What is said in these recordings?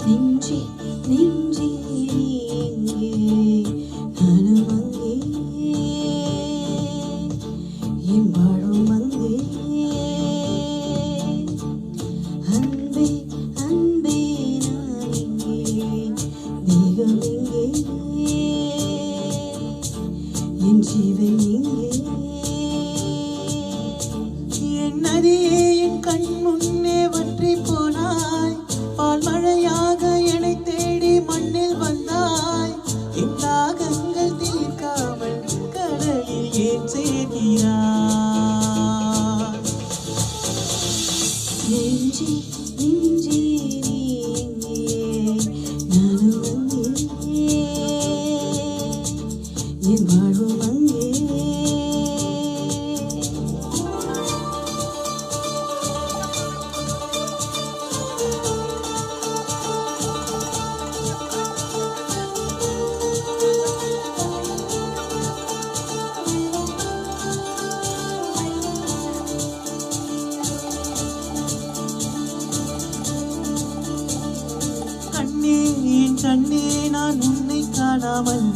நெஞ்சே நெஞ்சே எங்கே நானும் அங்கே என் வாழும் அங்கே அன்பே அன்பே நான் எங்கே தேகம் எங்கே என் ஜீவன் எங்கே என் நதியே என் கண் முன்னே வற்றி போனாய் பால் மழையாக என்னை தேடி மண்ணில் வந்தாய் என் தாகங்கள் தீர்க்காமல் கடலில் ஏன் சேர்க்கிறாய் நெஞ்சே நெஞ்சே நீ எங்கே நானும் அங்கே என் வாழும் அங்கே கண்ணே நான் உன்னை காணாமல்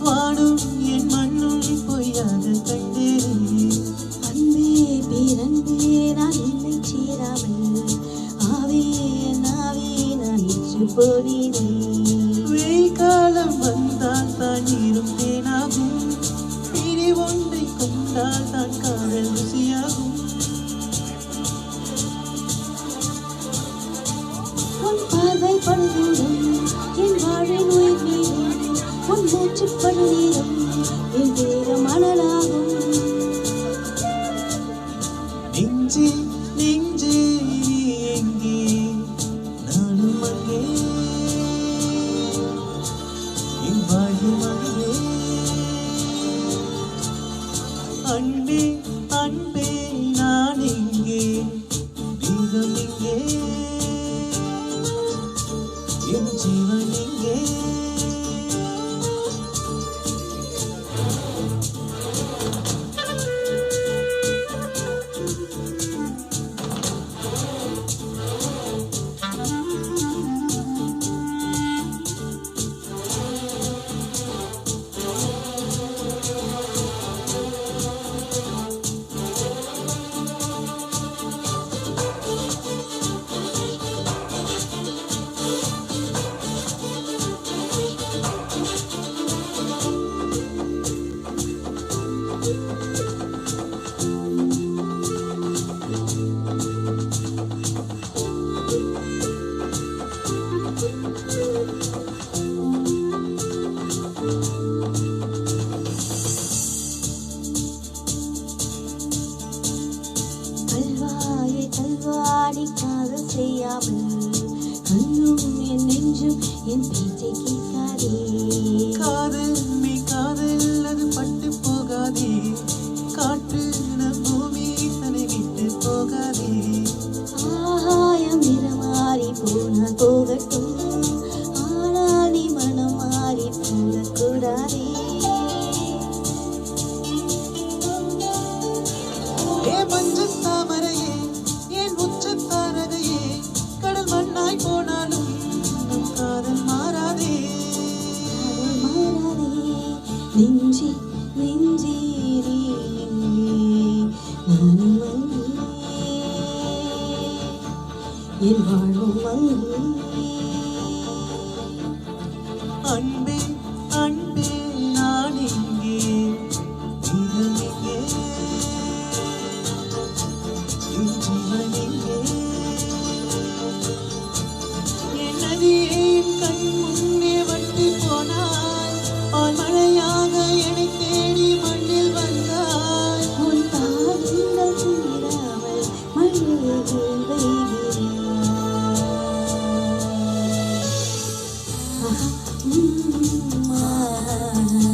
வாடும் என் மண்ணும் பொய்யாக கண்டேனே அன்பே பேரன்பே நான் உன்னை சேராமல் ஆவே நாவே நான் இன்று போனேனே வெயில் காலம் வந்தால் தான் நீரும் தேனாகும் பிரி ஒன்றை கொண்டால் தான் காதல் ருசியாகும் பார்வை படுதூரம் என் வாழ்வின் உயிர் மீதும் உன் மூச்சு படுநீரம் என் தேர மணலாகும் நெஞ்சே நெஞ்சே நீ எங்கே நானும் அங்கே என் வாழ்வும் அங்கே அன்பே அன்பே நான் எங்கே தேகம் எங்கே என் ஜீவன் எங்கே கல்வாடி காதல் செய்யாமல் கண்ணும் என் நெஞ்சும் என் பேச்சை கேட்காதே காதல் மே காதல் அது பட்டு போகாதே காற்று நம் பூமி தன்னை விட்டு போகாதே ஆகாயம் நிறமாறி போனால் போகட்டும் ஆனால் நீ மனம் மாறி போகக்கூடாதே மஞ்சள் தாமரையே என் உச்சத்தாரகையே கடல் மண்ணாய் போனாலும் காதல் மாறாதே நெஞ்சே நெஞ்சே நீ எங்கே நானும் அங்கே என் வாழ்வும் அங்கே அன்பே அன்பே நான் எங்கே தேகம் எங்கே என் ஜீவன் எங்கே என் நதியே என் கண் முன்னே வற்றி போனாய் பால் மழையாக என்னை தேடி மண்ணில் வந்தாய் உன் தாகங்கள் தீராமல் மழையே ஆஹா.